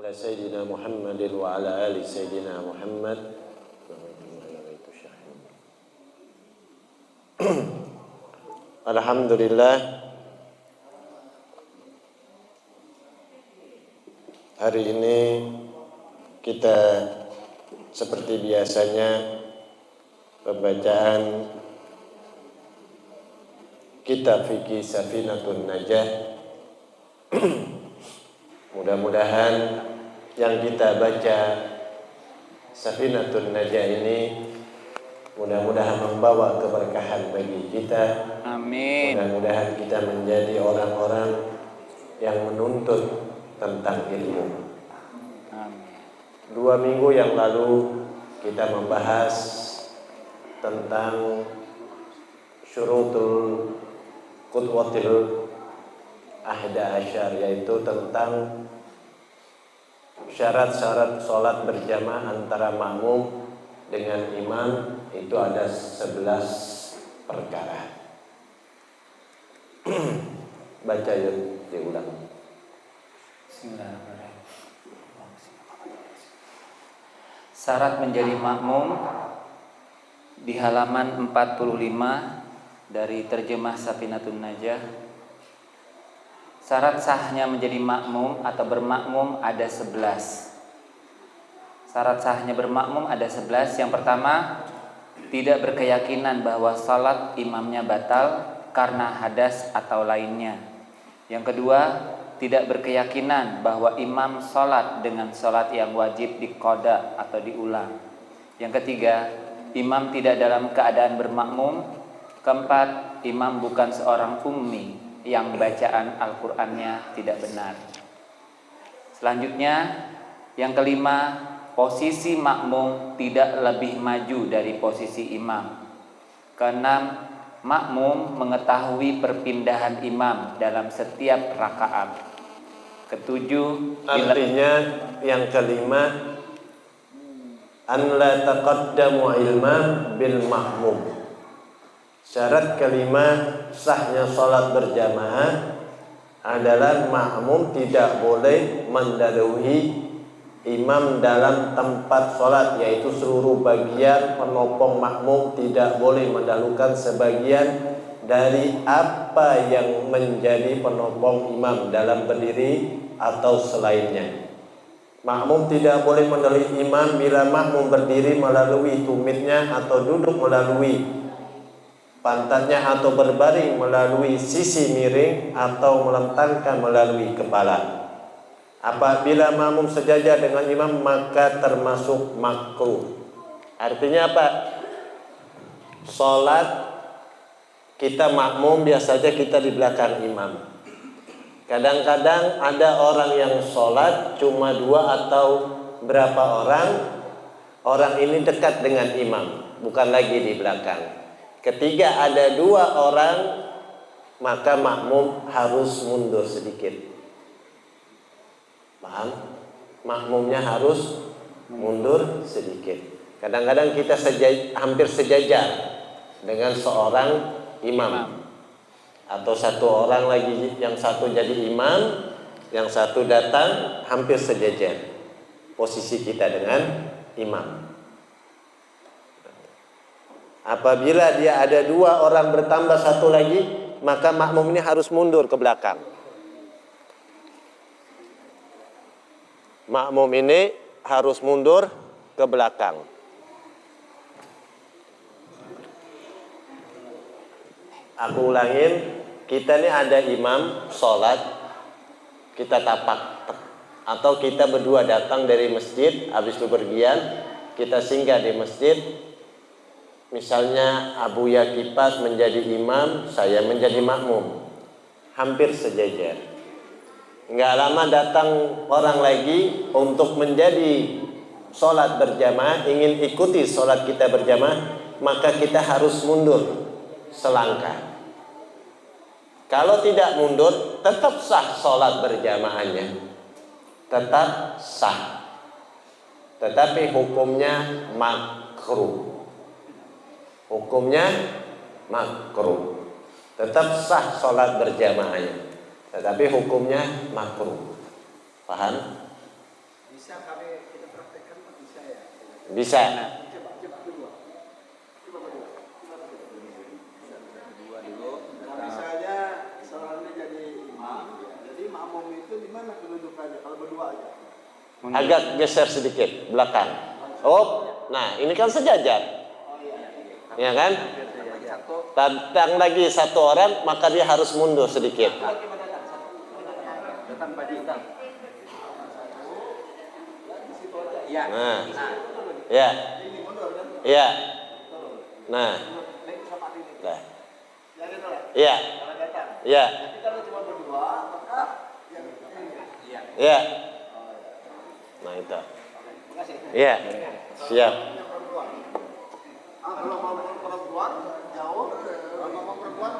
ala Sayyidina Muhammadin wa ala ali Sayyidina Muhammad. Alhamdulillah, hari ini kita seperti biasanya pembacaan kitab fikih Safinatun Najah. Mudah-mudahan yang kita baca Safinatun Najah ini mudah-mudahan membawa keberkahan bagi kita. Amin. Mudah-mudahan kita menjadi orang-orang yang menuntut tentang ilmu. Amin. 2 minggu yang lalu kita membahas tentang syurutul qudwatil ahda asyar, yaitu tentang syarat-syarat sholat berjamaah antara makmum dengan imam. Itu ada 11 perkara. Baca yuk, diulang. Bismillahirrahmanirrahim. Syarat menjadi makmum di halaman 45 dari terjemah Safinatun Najah. Syarat sahnya menjadi makmum atau bermakmum ada 11. Syarat sahnya bermakmum ada 11. Yang pertama, tidak berkeyakinan bahwa salat imamnya batal karena hadas atau lainnya. Yang kedua, tidak berkeyakinan bahwa imam salat dengan salat yang wajib diqada atau diulang. Yang ketiga, imam tidak dalam keadaan bermakmum. Keempat, imam bukan seorang ummi yang bacaan Al-Qur'annya tidak benar. Selanjutnya, yang kelima, posisi makmum tidak lebih maju dari posisi imam. Keenam, makmum mengetahui perpindahan imam dalam setiap rakaat. Ketujuh, artinya yang kelima, an la taqaddamu ilma bil makmum. Syarat kelima sahnya salat berjamaah adalah makmum tidak boleh mendahului imam dalam tempat sholat, yaitu seluruh bagian penopang makmum tidak boleh mendahulukan sebagian dari apa yang menjadi penopang imam dalam berdiri atau selainnya. Makmum tidak boleh mendahului imam bila makmum berdiri melalui tumitnya atau duduk melalui pantatnya atau berbaring melalui sisi miring atau melentangkan melalui kepala. Apabila makmum sejajar dengan imam maka termasuk makruh. Artinya apa? Salat kita makmum biasanya kita di belakang imam. Kadang-kadang ada orang yang salat cuma 2 atau berapa orang. Orang ini dekat dengan imam, bukan lagi di belakang. Ketika ada 2 orang, maka makmum harus mundur sedikit. Paham? Makmumnya harus mundur sedikit. Kadang-kadang kita hampir sejajar dengan seorang imam. Atau satu orang lagi, yang satu jadi imam, yang satu datang, hampir sejajar posisi kita dengan imam. Apabila dia ada 2 orang bertambah 1 lagi, maka makmum ini harus mundur ke belakang. Makmum ini harus mundur ke belakang. Aku ulangin, kita ini ada imam sholat, kita tapak, atau kita berdua datang dari masjid, habis itu pergian, kita singgah di masjid. Misalnya Abu Yakipas menjadi imam, saya menjadi makmum, hampir sejajar. Nggak lama datang orang lagi untuk menjadi sholat berjamaah, ingin ikuti sholat kita berjamaah, maka kita harus mundur selangkah. Kalau tidak mundur, tetap sah sholat berjamaahnya, tetap sah, tetapi hukumnya makruh. Hukumnya makruh. Tetap sah sholat berjamaahnya, tetapi hukumnya makruh. Paham? Bisa kami kita praktekkan, bisa ya? Bisa. Coba kedua. Kedua dulu. Nah, misalnya seorang ini jadi imam, jadi makmum itu di mana kedudukannya kalau berdua aja? Agak geser sedikit belakang. Oh, nah ini kan sejajar. Ya kan? Datang lagi satu orang, maka dia harus mundur sedikit. Datang Pak Jitang. Nah, ya, ya, nah, nah, ya, ya, ya, nah itu, ya, siap. Kalau mau perempuan jauh, kalau mau perempuan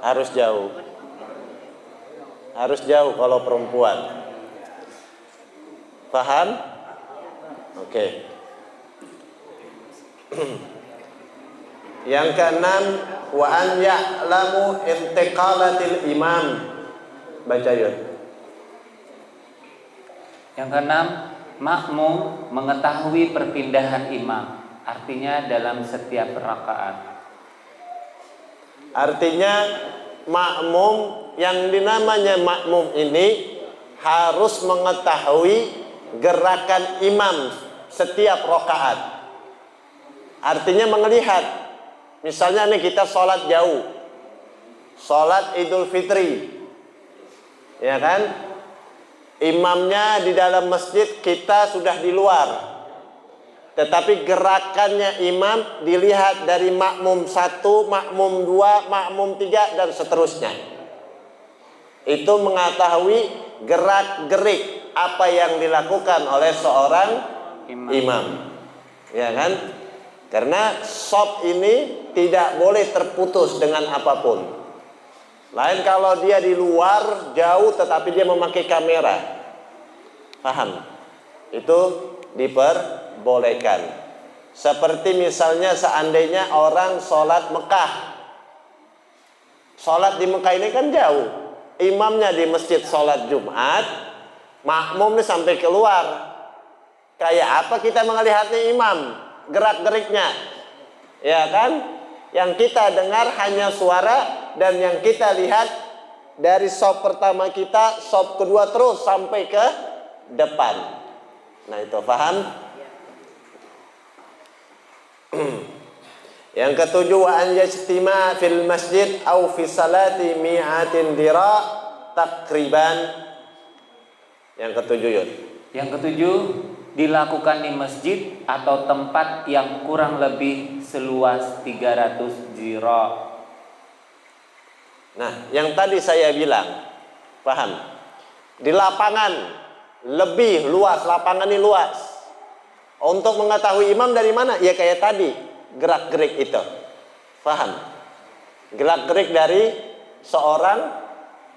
Harus jauh, harus jauh kalau perempuan. Paham? Oke. Yang keenam, wa an ya'lamu intiqalatil imam. Baca yuk. Yang keenam, makmum mengetahui perpindahan imam. Artinya dalam setiap rakaat. Artinya makmum yang dinamanya makmum ini harus mengetahui gerakan imam setiap rakaat. Artinya melihat, misalnya nih kita sholat jauh, sholat Idul Fitri, ya kan? Imamnya di dalam masjid, kita sudah di luar. Tetapi gerakannya imam dilihat dari makmum 1, makmum 2, makmum 3 dan seterusnya. Itu mengetahui gerak-gerik apa yang dilakukan oleh seorang imam. Ya kan? Karena shop ini tidak boleh terputus dengan apapun. Lain kalau dia di luar jauh tetapi dia memakai kamera. Paham? Itu diperbolehkan. Seperti misalnya seandainya orang sholat Mekah. Sholat di Mekah ini kan jauh. Imamnya di masjid sholat Jumat, makmumnya sampai keluar. Kayak apa kita melihatnya imam, gerak-geriknya, ya kan? Yang kita dengar hanya suara, dan yang kita lihat dari shop pertama kita, shop kedua terus sampai ke depan. Nah itu paham? Yang ketujuh, wa an yajtima fil masjid au fi salati mi'atin dira takriban. Yang ketujuh yuk. Yang ketujuh, dilakukan di masjid atau tempat yang kurang lebih seluas 300 zira. Nah, yang tadi saya bilang, paham? Di lapangan lebih luas, lapangan ini luas. Untuk mengetahui imam dari mana? Ya kayak tadi, gerak-gerik itu. Paham? Gerak-gerik dari seorang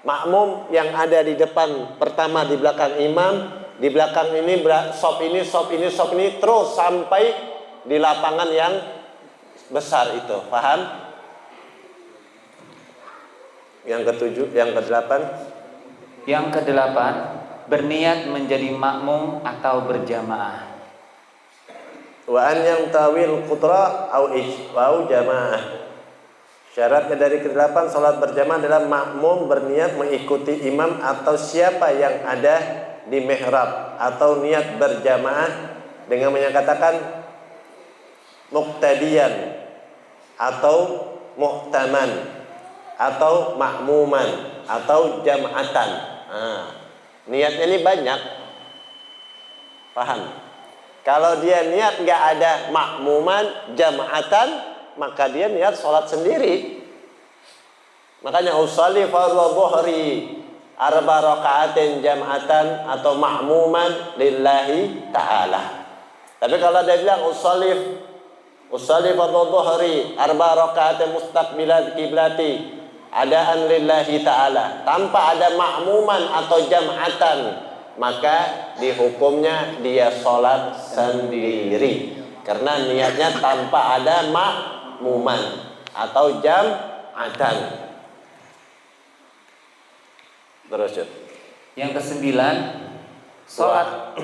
makmum yang ada di depan pertama, di belakang imam, di belakang ini shop ini, shop ini, shop ini, terus sampai di lapangan yang besar itu. Paham? Yang ketujuh, yang kedelapan. Yang kedelapan, berniat menjadi makmum atau berjamaah. Wa an yang tawil qutra au jamaah. Syaratnya dari kedelapan, salat berjamaah adalah makmum berniat mengikuti imam atau siapa yang ada di mihrab, atau niat berjamaah dengan menyatakan muqtadiyan atau muhtaman atau makmuman atau jam'atan. Niatnya ini banyak. Paham? Kalau dia niat nggak ada makmuman, jam'atan, maka dia niat sholat sendiri. Makanya usolli fardhu dhuhri arba rakaatin jam'atan atau ma'muman lillahi ta'ala. Tapi kalau dia bilang usolli fardhu dhuhri arba rakaatin mustaqbilat kiblati adaan lillahi ta'ala, tanpa ada ma'muman atau jam'atan, maka dihukumnya dia sholat sendiri. Karena niatnya tanpa ada ma'muman atau jam'atan. Terus yuk. Yang kesembilan, Salat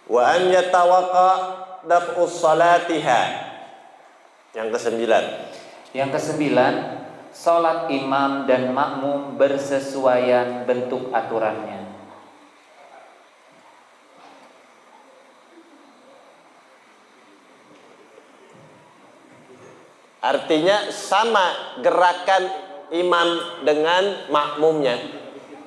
Wa an yatawaqqa daf'us salatiha. Yang kesembilan. Yang kesembilan, salat imam dan makmum bersesuaian bentuk aturannya. Artinya sama gerakan imam dengan makmumnya.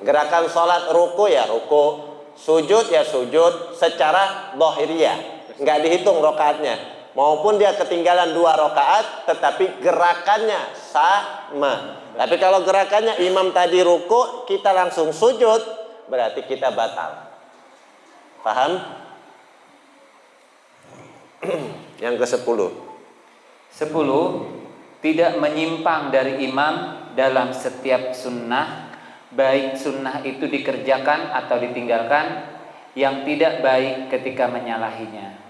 Gerakan sholat ruku ya ruku, sujud ya sujud secara dhahiriyah, nggak dihitung rokaatnya. Maupun dia ketinggalan 2 rokaat, tetapi gerakannya sama. Tapi kalau gerakannya imam tadi ruku, kita langsung sujud, berarti kita batal. Paham? Yang ke-10. 10. Tidak menyimpang dari imam dalam setiap sunnah, baik sunnah itu dikerjakan atau ditinggalkan, yang tidak baik ketika menyalahinya.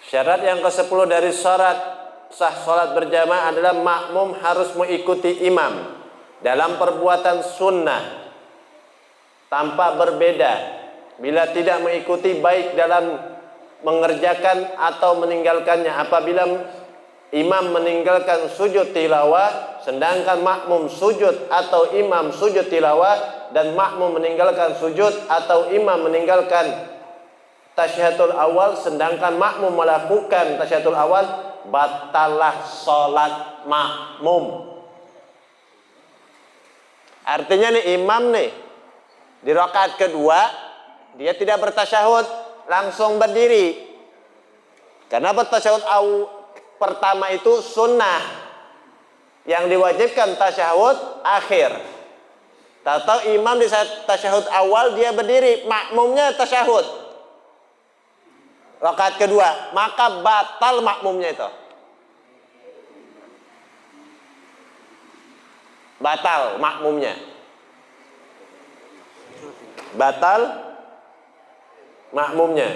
Syarat yang ke-10 dari syarat sah sholat berjamaah adalah makmum harus mengikuti imam dalam perbuatan sunnah tanpa berbeda. Bila tidak mengikuti baik dalam mengerjakan atau meninggalkannya. Apabila imam meninggalkan sujud tilawah, sedangkan makmum sujud atau imam sujud tilawah, dan makmum meninggalkan sujud atau imam meninggalkan tasyahudul awal, sedangkan makmum melakukan tasyahudul awal, batalah sholat makmum. Artinya nih imam nih di rakaat kedua dia tidak bertasyahud, langsung berdiri. Karena bertasyahud pertama itu sunnah, yang diwajibkan tasyahud akhir. Tahu-tahu imam di saat tasyahud awal dia berdiri, makmumnya tasyahud rakaat kedua, maka batal makmumnya itu. Batal makmumnya. Batal makmumnya.